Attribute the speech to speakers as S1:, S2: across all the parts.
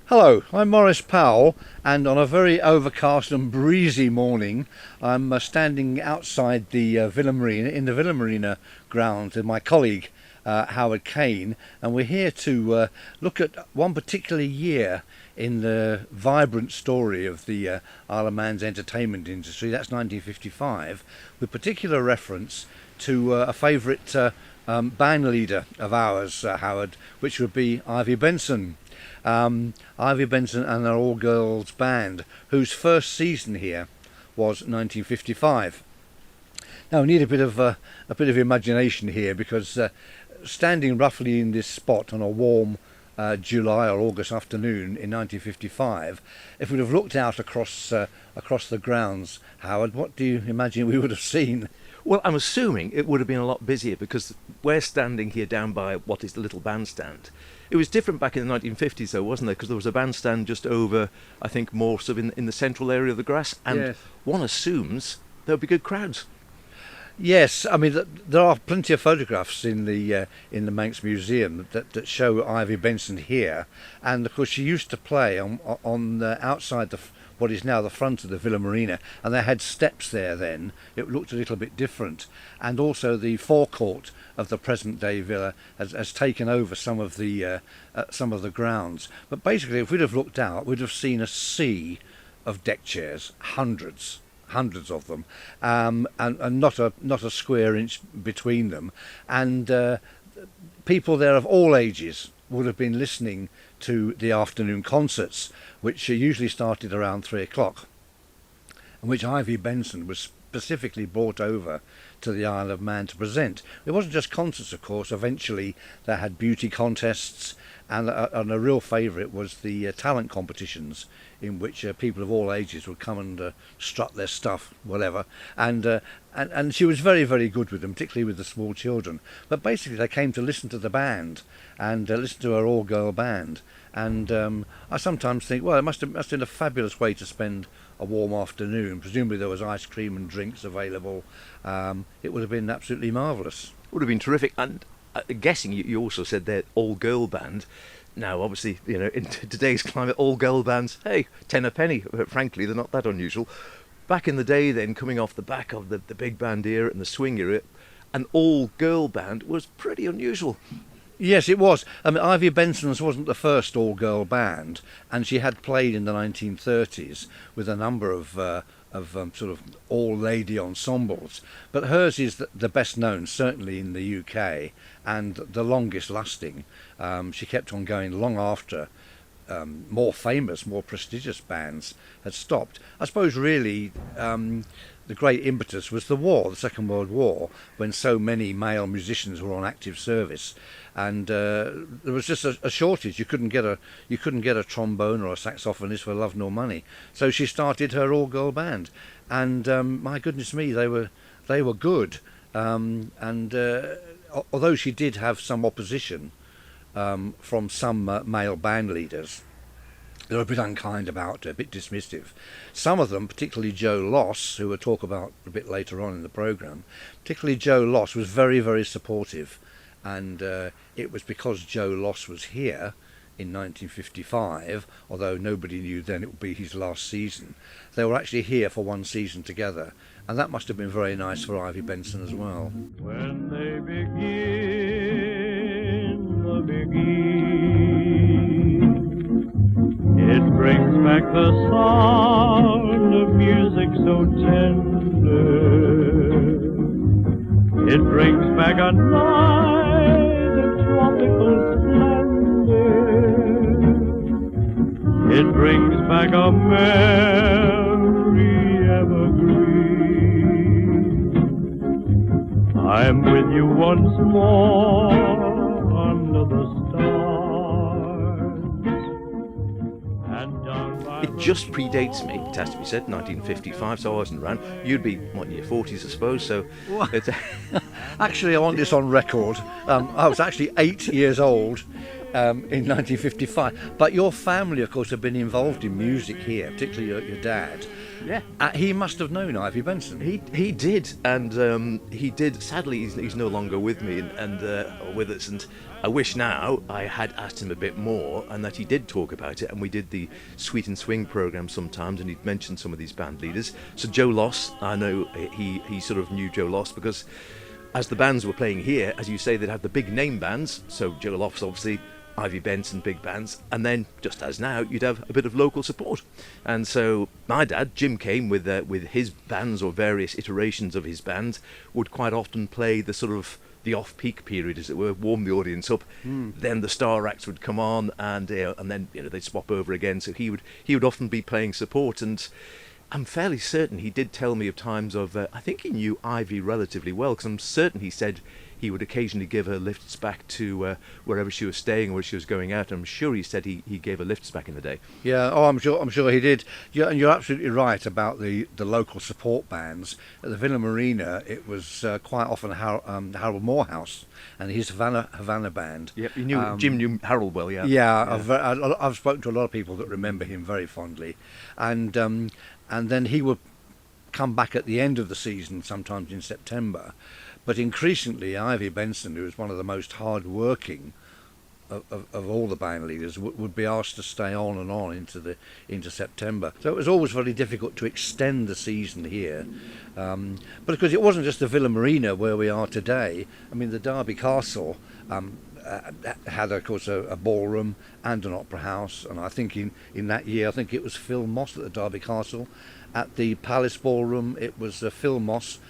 S1: Hello, I'm Maurice Powell, and on a very overcast and breezy morning, I'm standing outside the Villa Marina, in the Villa Marina grounds with my colleague Howard Kane, and we're here to look at one particular year in the vibrant story of the Isle of Man's entertainment industry. That's 1955, with particular reference to a favourite band leader of ours, Howard, which would be Ivy Benson. Ivy Benson and their all-girls band, whose first season here was 1955. Now we need a bit of imagination here, because standing roughly in this spot on a warm July or August afternoon in 1955, if we'd have looked out across the grounds, Howard, what do you imagine we would have seen?
S2: Well, I'm assuming it would have been a lot busier because we're standing here down by what is the little bandstand. It was different back in the 1950s, though, wasn't there? Because there was a bandstand just over, I think, more sort of in the central area of the grass, and
S1: Yes.
S2: one assumes there'll be good crowds.
S1: Yes, I mean there are plenty of photographs in the Manx Museum that show Ivy Benson here, and of course she used to play on outside what is now the front of the Villa Marina, and they had steps there then. It looked a little bit different, and also the forecourt of the present day villa has taken over some of the grounds. But basically, if we'd have looked out, we'd have seen a sea of deck chairs, hundreds of them, and not a square inch between them, and people there of all ages would have been listening to the afternoon concerts, which usually started around 3 o'clock, and which Ivy Benson was specifically brought over to the Isle of Man to present. It wasn't just concerts, of course. Eventually they had beauty contests, and a real favourite was the talent competitions, in which people of all ages would come and strut their stuff, whatever, and she was very, very good with them, particularly with the small children. But basically they came to listen to the band and listen to her all-girl band, and I sometimes think, well, it must have been a fabulous way to spend a warm afternoon. Presumably there was ice cream and drinks available. It would have been absolutely marvellous.
S2: Would have been terrific. And guessing you also said they're all-girl band. Now, obviously, in today's climate, all-girl bands, hey, 10 a penny. Frankly, they're not that unusual. Back in the day, then, coming off the back of the big band era and the swing era, an all-girl band was pretty unusual.
S1: Yes, it was. I mean, Ivy Benson's wasn't the first all-girl band, and she had played in the 1930s with a number of sort of all-lady ensembles. But hers is the best known, certainly in the UK, and the longest lasting. She kept on going long after more famous, more prestigious bands had stopped. I suppose really the great impetus was the war, the Second World War, when so many male musicians were on active service, and there was just a shortage. You couldn't get a trombone or a saxophonist for love nor money. So she started her all-girl band, and my goodness me, they were good. Although she did have some opposition from some male band leaders, they were a bit unkind about her, a bit dismissive. Some of them, particularly Joe Loss, who we'll talk about a bit later on in the programme, particularly Joe Loss was very, very supportive. And it was because Joe Loss was here in 1955, although nobody knew then it would be his last season. They were actually here for one season together, and that must have been very nice for Ivy Benson as well.
S3: When they begin the begin, it brings back the sound of music so tender. It brings back a night of tropical splendor. It brings back a merry evergreen. I'm with you once more under the stars. And down by
S2: It just predates me, it has to be said, 1955, so I wasn't around. You'd be, what, in your 40s, I suppose, so...
S1: Actually, I want this on record. I was actually 8 years old in 1955. But your family, of course, have been involved in music here, particularly your dad.
S2: Yeah.
S1: He must have known Ivy Benson.
S2: He did, and he did. Sadly, he's no longer with me and with us. And I wish now I had asked him a bit more, and that he did talk about it. And we did the Sweet and Swing program sometimes, and he'd mentioned some of these band leaders. So Joe Loss, I know he sort of knew Joe Loss because as the bands were playing here, as you say, they'd have the big name bands. So Joe Loss, obviously. Ivy Benson, big bands, and then just as now, you'd have a bit of local support. And so my dad, Jim, came with his bands or various iterations of his band, would quite often play the sort of the off-peak period, as it were, warm the audience up. Then the star acts would come on, and then they'd swap over again. So he would often be playing support, and I'm fairly certain he did tell me of times of I think he knew Ivy relatively well, because I'm certain he said he would occasionally give her lifts back to wherever she was staying or where she was going out. I'm sure he said he gave her lifts back in the day.
S1: Yeah, I'm sure he did. Yeah, and you're absolutely right about the local support bands at the Villa Marina. It was quite often Harold Morehouse and his Havana band.
S2: Yeah, Jim knew Harold well. Yeah.
S1: Yeah, I've spoken to a lot of people that remember him very fondly, and then he would come back at the end of the season, sometimes in September. But increasingly, Ivy Benson, who was one of the most hard-working of all the band leaders, would be asked to stay on and on into September. So it was always very difficult to extend the season here. But because it wasn't just the Villa Marina where we are today. I mean, the Derby Castle had, of course, a ballroom and an opera house. And I think in that year, I think it was Phil Moss at the Derby Castle. At the Palace Ballroom, it was Phil Moss.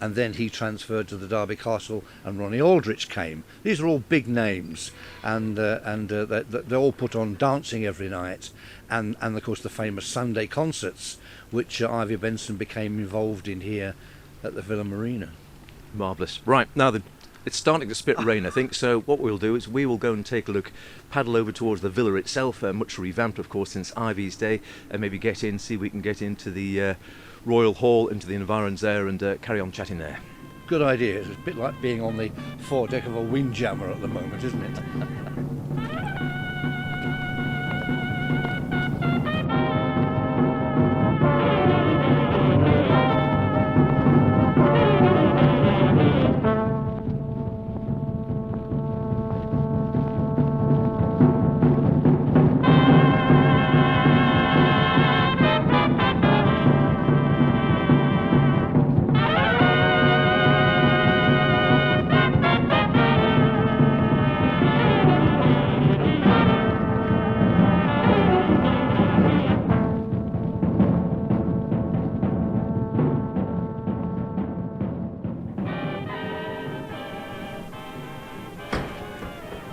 S1: And then he transferred to the Derby Castle, and Ronnie Aldrich came. These are all big names, and they're all put on dancing every night, and of course the famous Sunday concerts, which Ivy Benson became involved in here at the Villa Marina.
S2: Marvellous. Right, now it's starting to spit rain, I think, so what we'll do is we will go and take a look, paddle over towards the villa itself, much revamped, of course, since Ivy's day, and maybe see if we can get into the Royal Hall, into the environs there, and carry on chatting there.
S1: Good idea. It's a bit like being on the foredeck of a windjammer at the moment, isn't it?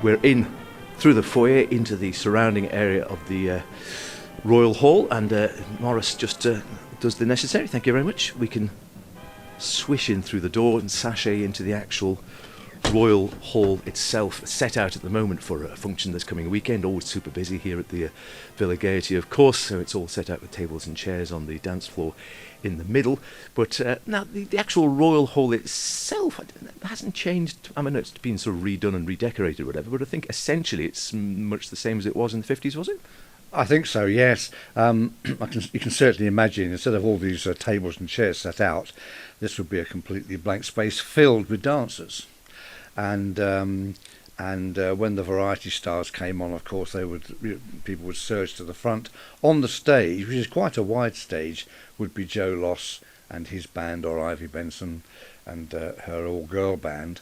S2: We're in through the foyer into the surrounding area of the Royal Hall, and Morris just does the necessary. Thank you very much. We can swish in through the door and sashay into the actual Royal Hall itself, set out at the moment for a function this coming weekend. Always super busy here at the Villa Gaiety, of course, so it's all set out with tables and chairs on the dance floor in the middle. But now the actual Royal Hall itself hasn't changed. I mean, it's been sort of redone and redecorated or whatever, but I think essentially it's much the same as it was in the 50s, was it?
S1: I think so, yes. You can certainly imagine, instead of all these tables and chairs set out, this would be a completely blank space filled with dancers. And when the variety stars came on, of course, people would surge to the front. On the stage, which is quite a wide stage, would be Joe Loss and his band, or Ivy Benson and her all-girl band.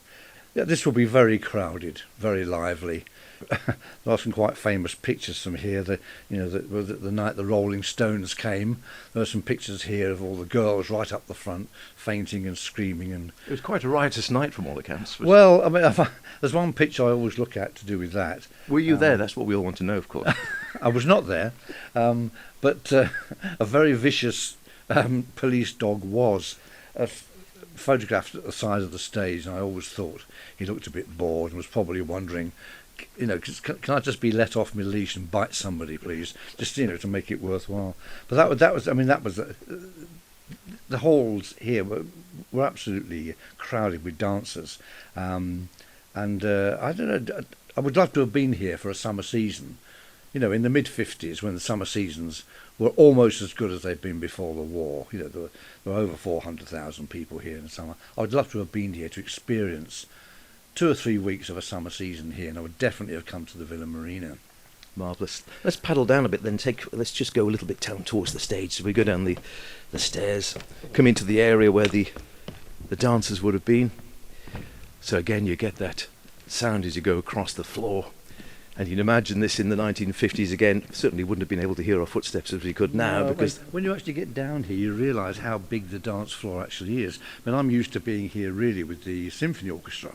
S1: Yeah, this will be very crowded, very lively. There are some quite famous pictures from here. The night the Rolling Stones came, there are some pictures here of all the girls right up the front, fainting and screaming. And
S2: it was quite a riotous night from all accounts.
S1: Well, I mean, there's one picture I always look at to do with that.
S2: Were you there? That's what we all want to know, of course.
S1: I was not there, but a very vicious police dog was photographed at the side of the stage, and I always thought he looked a bit bored and was probably wondering, can I just be let off my leash and bite somebody, please, just to make it worthwhile. But that was the halls here were absolutely crowded with dancers, and I don't know. I would love to have been here for a summer season. You know, in the mid-50s, when the summer seasons were almost as good as they'd been before the war. You know, there were over 400,000 people here in the summer. I would love to have been here to experience 2 or 3 weeks of a summer season here, and I would definitely have come to the Villa Marina.
S2: Marvellous. Let's paddle down a bit then. Let's just go a little bit down towards the stage. So we go down the stairs, come into the area where the dancers would have been. So again, you get that sound as you go across the floor. And you'd imagine this in the 1950s again. Certainly wouldn't have been able to hear our footsteps as we could now,
S1: No,
S2: because
S1: when you actually get down here, you realise how big the dance floor actually is. I mean, I'm used to being here really with the symphony orchestra,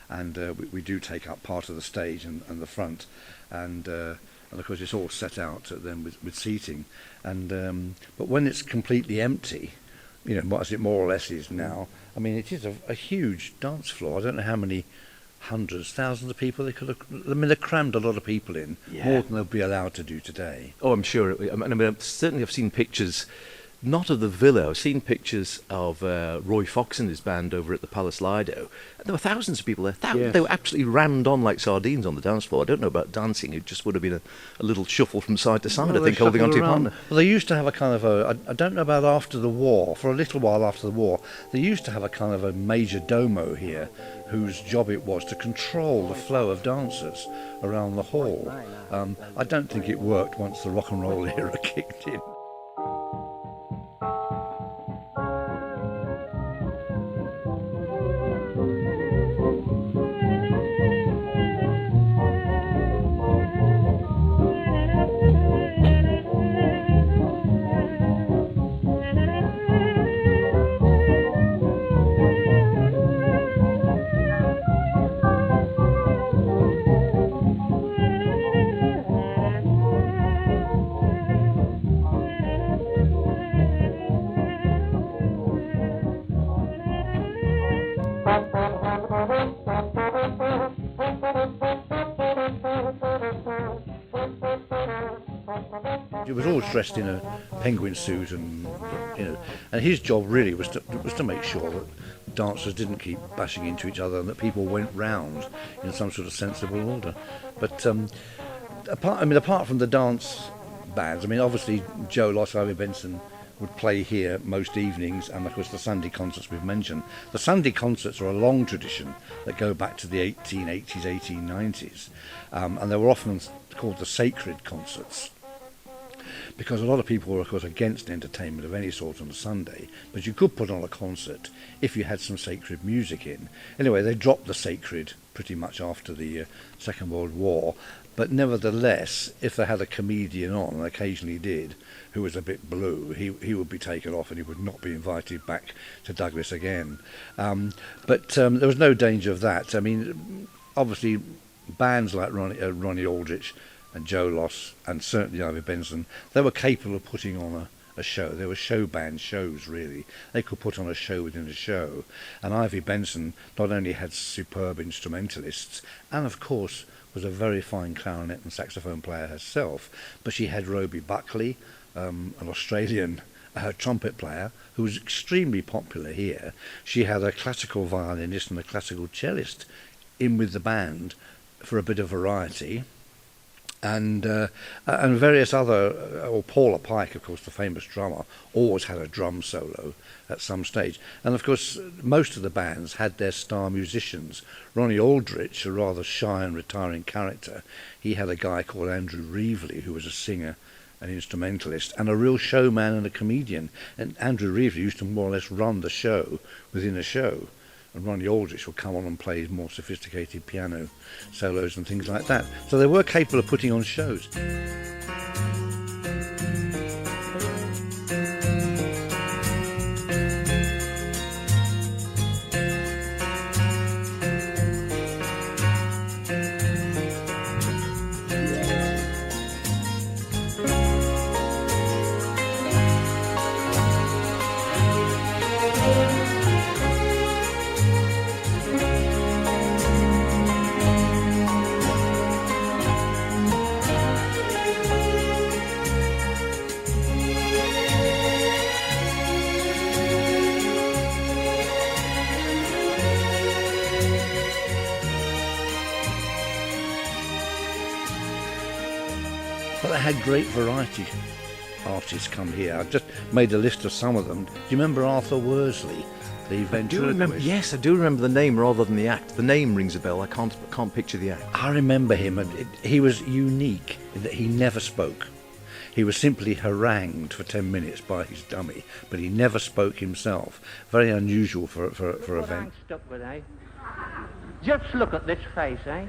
S1: and we do take up part of the stage and the front, and of course it's all set out then with seating. And but when it's completely empty, you know, as it more or less is now, I mean, it is a huge dance floor. I don't know how many hundreds, thousands of people they could have. I mean, they crammed a lot of people in, more than they'll be allowed to do today.
S2: oh, I'm sure. I mean, certainly I've seen pictures, not of the Villa. I've seen pictures of Roy Fox and his band over at the Palace Lido. There were thousands of people there.
S1: Yes.
S2: They were absolutely rammed on like sardines on the dance floor. I don't know about dancing. It just would have been a little shuffle from side to side,
S1: Well,
S2: I think,
S1: they
S2: holding on to
S1: shuffled
S2: your
S1: around.
S2: partner.
S1: Well, they used to have a kind of I don't know about after the war, for a little while after the war, they used to have a kind of a major domo here, whose job it was to control the flow of dancers around the hall. I don't think it worked once the rock and roll era kicked in. He was always dressed in a penguin suit, and you know, and his job really was to make sure that dancers didn't keep bashing into each other and that people went round in some sort of sensible order. But apart from the dance bands, I mean, obviously Joe Loss, Ivy Benson would play here most evenings, and of course the Sunday concerts we've mentioned. The Sunday concerts are a long tradition that go back to the 1880s, 1890s, and they were often called the sacred concerts, because a lot of people were, of course, against entertainment of any sort on a Sunday, but you could put on a concert if you had some sacred music in. Anyway, they dropped the sacred pretty much after the Second World War, but nevertheless, if they had a comedian on, and occasionally did, who was a bit blue, he would be taken off and he would not be invited back to Douglas again. But there was no danger of that. I mean, obviously, bands like Ronnie Aldrich and Joe Loss, and certainly Ivy Benson, they were capable of putting on a show. They were show band shows, really. They could put on a show within a show. And Ivy Benson not only had superb instrumentalists, and of course was a very fine clarinet and saxophone player herself, but she had Roby Buckley, an Australian trumpet player who was extremely popular here. She had a classical violinist and a classical cellist in with the band for a bit of variety. And various other, Paula Pike, of course, the famous drummer, always had a drum solo at some stage. And of course, most of the bands had their star musicians. Ronnie Aldrich, a rather shy and retiring character, he had a guy called Andrew Reevely, who was a singer, an instrumentalist, and a real showman and a comedian. And Andrew Reevely used to more or less run the show within a show. And Ronnie Aldrich would come on and play more sophisticated piano solos and things like that. So they were capable of putting on shows. But they had great variety artists come here. I've just made a list of some of them. Do you remember Arthur Worsley, the ventriloquist?
S2: Yes, I do remember the name rather than the act. The name rings a bell. I can't picture the act.
S1: I remember him, and he was unique in that he never spoke. He was simply harangued for 10 minutes by his dummy, but he never spoke himself. Very unusual for a
S4: What
S1: event.
S4: I'm stuck with, eh? Just look at this face, eh?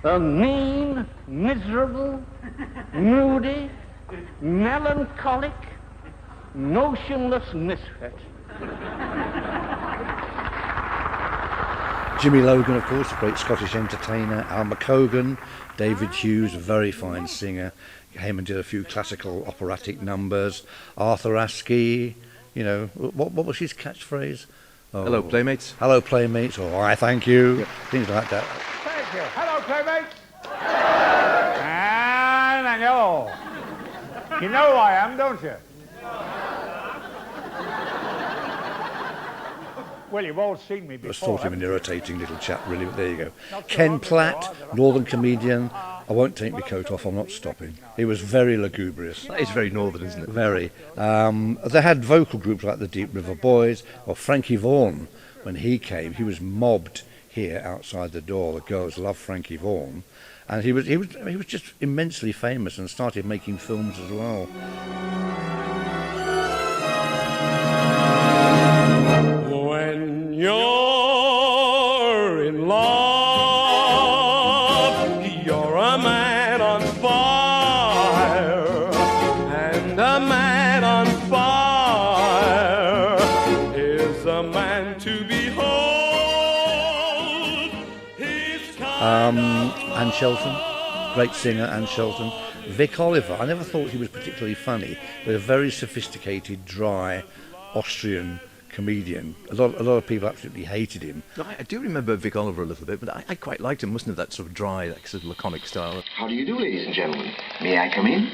S4: A mean, miserable, moody, melancholic, notionless misfit.
S1: Jimmy Logan, of course, a great Scottish entertainer. Al McCogan, David Hughes, a very fine singer. Came and did a few classical operatic numbers. Arthur Askey, you know, what was his catchphrase? Oh,
S2: Hello, Playmates.
S1: Hello, Playmates, or I thank you, things like that.
S5: Thank you. Hello, playmates. And hello. You know who I am, don't you? Well, you've all seen me
S1: I
S5: before.
S1: was thought him an
S5: haven't you?
S1: irritating little chap, really, but there you go.
S5: Not so
S1: Ken
S5: long ago,
S1: Platt,
S5: I-
S1: northern comedian. I won't take my coat off, I'm not stopping. He was very lugubrious.
S2: That is very northern, isn't it?
S1: Very. They had vocal groups like the Deep River Boys or Frankie Vaughan. When he came, he was mobbed here outside the door. The girls loved Frankie Vaughan, and he was just immensely famous and started making films as well.
S6: When you're in love, you're a man on fire, and a man on fire is a man to behold. He's
S1: Anne Shelton, great singer, Anne Shelton. Vic Oliver, I never thought he was particularly funny, but a very sophisticated, dry Austrian comedian. A lot of people absolutely hated him.
S2: No, I do remember Vic Oliver a little bit, but I quite liked him, wasn't it? That sort of dry, that sort of laconic style.
S7: How do you do, ladies and gentlemen? May I come in?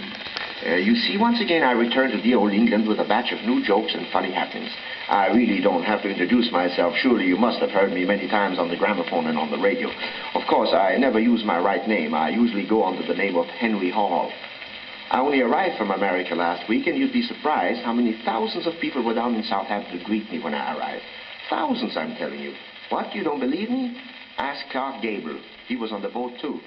S7: You see, once again, I return to dear old England with a batch of new jokes and funny happenings. I really don't have to introduce myself. Surely you must have heard me many times on the gramophone and on the radio. Of course, I never use my right name. I usually go under the name of Henry Hall. I only arrived from America last week, and you'd be surprised how many thousands of people were down in Southampton to greet me when I arrived. Thousands, I'm telling you. What, you don't believe me? Ask Clark Gable. He was on the boat, too.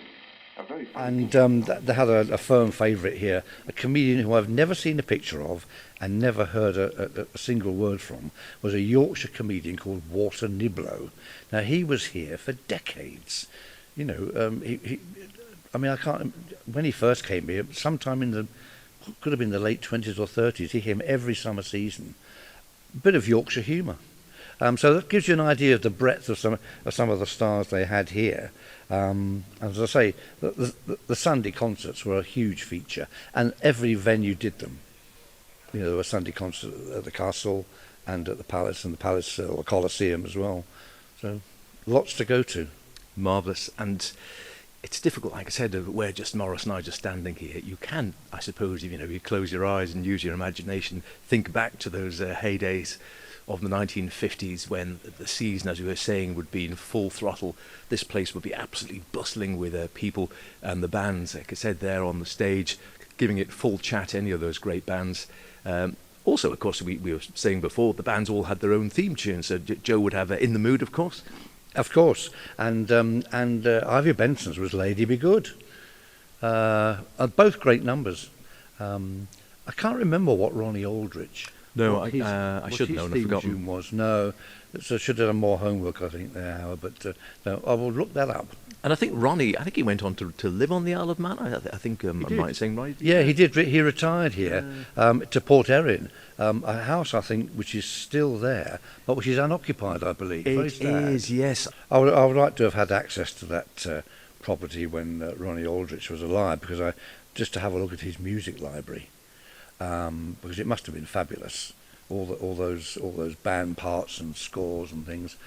S7: A very funny
S1: And they had a firm favourite here, a comedian who I've never seen a picture of and never heard a single word from, was a Yorkshire comedian called Walter Niblo. Now, he was here for decades. You know, I can't. When he first came here, sometime could have been the late 20s or 30s, he came every summer season. A bit of Yorkshire humour. So that gives you an idea of the breadth of some of the stars they had here. As I say, the Sunday concerts were a huge feature, and every venue did them. You know, there were Sunday concerts at the Castle and at the Palace, and the Palace or Coliseum as well. So lots to go to.
S2: Marvellous. And it's difficult, like I said, where just Morris and I just standing here. You can, I suppose, if you close your eyes and use your imagination, think back to those heydays of the 1950s when the season, as we were saying, would be in full throttle. This place would be absolutely bustling with people and the bands, like I said, there on the stage, giving it full chat, any of those great bands. Also, of course, we were saying before, the bands all had their own theme tunes. So Joe would have In the Mood, of course.
S1: Of course, and Ivy Benson's was Lady Be Good. Both great numbers. I can't remember what Ronnie Aldrich.
S2: No,
S1: what
S2: I should know, and I've
S1: his theme
S2: forgotten.
S1: tune was. No, so should have done more homework, I think, there, Howard. But no, I will look that up.
S2: And I think Ronnie, he went on to live on the Isle of Man. I think I'm
S1: did.
S2: right in saying right.
S1: Yeah, he did. He retired here to Port Erin, a house I think which is still there, but which is unoccupied, I believe. Very
S2: It
S1: sad.
S2: is, yes.
S1: I would like to have had access to that property when Ronnie Aldrich was alive, because just to have a look at his music library, because it must have been fabulous. All those band parts and scores and things,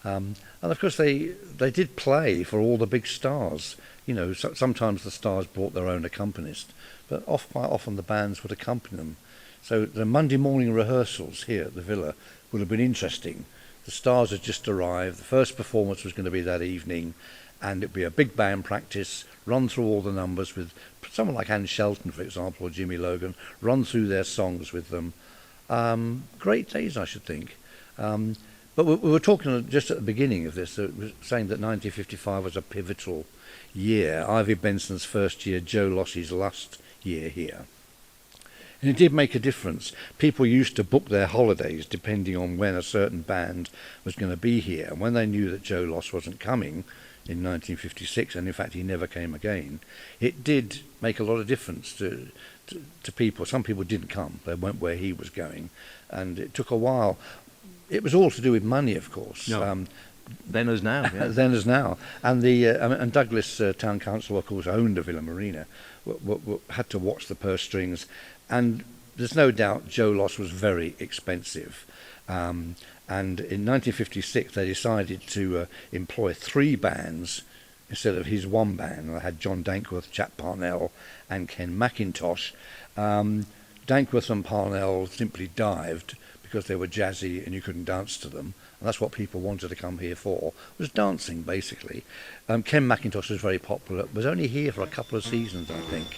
S1: and of course they did play for all the big stars. You know, sometimes the stars brought their own accompanist, but quite often the bands would accompany them. So the Monday morning rehearsals here at the Villa would have been interesting. The stars had just arrived. The first performance was going to be that evening, and it'd be a big band practice, run through all the numbers with someone like Anne Shelton, for example, or Jimmy Logan, run through their songs with them. Great days, I should think. But we were talking just at the beginning of this, saying that 1955 was a pivotal year, Ivy Benson's first year, Joe Lossie's last year here. And it did make a difference. People used to book their holidays depending on when a certain band was going to be here. And when they knew that Joe Loss wasn't coming in 1956, and in fact he never came again, it did make a lot of difference to people. Some people didn't come. They went where he was going. And it took a while. It was all to do with money, of course.
S2: No. Then as now. Yeah.
S1: Then as now. And and Douglas Town Council, of course, owned the Villa Marina, had to watch the purse strings. And there's no doubt Joe Loss was very expensive. And in 1956, they decided to employ 3 bands instead of his one band. They had John Dankworth, Chat Parnell, and Ken McIntosh. Dankworth and Parnell simply dived because they were jazzy and you couldn't dance to them. And that's what people wanted to come here for, was dancing, basically. Ken McIntosh was very popular, was only here for a couple of seasons, I think.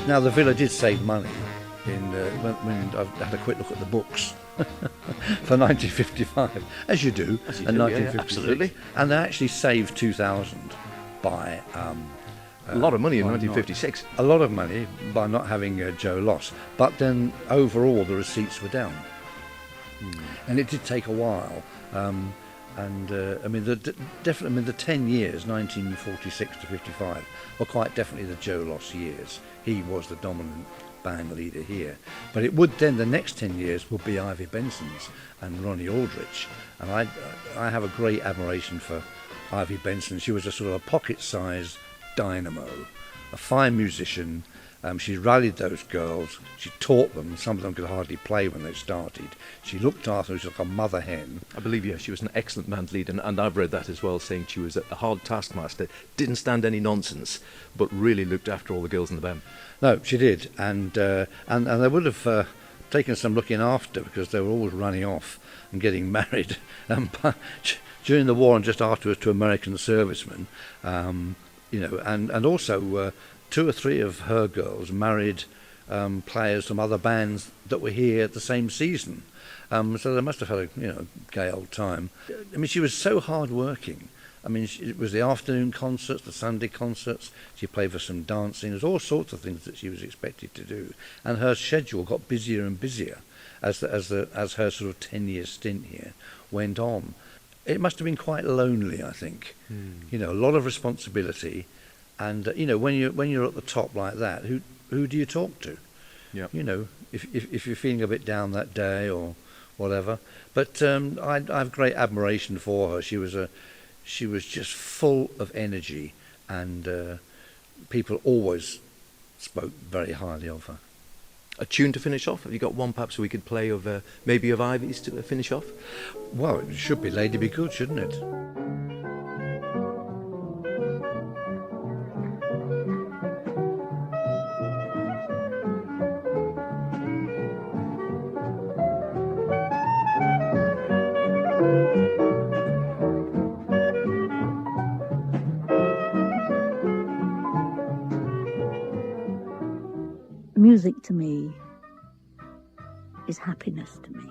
S1: Now, the Villa did save money when I had a quick look at the books for 1955, as you do, in 1956.
S2: Yeah, absolutely.
S1: And they actually saved 2,000 by...
S2: a lot of money in 1956.
S1: A lot of money by not having Joe Loss. But then, overall, the receipts were down. And it did take a while. I mean, the 10 years, 1946 to 55, were quite definitely the Joe Loss years. He was the dominant band leader here. But it would then, the next 10 years, would be Ivy Benson's and Ronnie Aldrich. And I have a great admiration for Ivy Benson. She was a sort of a pocket-sized dynamo, a fine musician. She rallied those girls. She taught them. Some of them could hardly play when they started. She looked after them. She was like a mother hen.
S2: I believe, yeah, she was an excellent band leader, and I've read that as well, saying she was a hard taskmaster, didn't stand any nonsense, but really looked after all the girls in the band.
S1: No, she did, and they would have taken some looking after because they were always running off and getting married during the war and just afterwards to American servicemen, and also 2 or 3 of her girls married players from other bands that were here at the same season. So they must have had a gay old time. I mean, she was so hard working. I mean, it was the afternoon concerts, the Sunday concerts. She played for some dancing. There's all sorts of things that she was expected to do, and her schedule got busier and busier as her sort of 10-year stint here went on. It must have been quite lonely, I think. A lot of responsibility, and when you're at the top like that, who do you talk to?
S2: Yeah.
S1: If you're feeling a bit down that day or whatever. But I have great admiration for her. She was just full of energy, and people always spoke very highly of her.
S2: A tune to finish off? Have you got one perhaps we could play of maybe of Ivy's to finish off?
S1: Well, it should be Lady Be Good, shouldn't it?
S8: Music to me is happiness to me.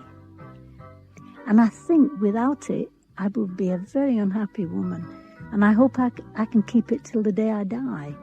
S8: And I think without it, I would be a very unhappy woman. And I hope I can keep it till the day I die.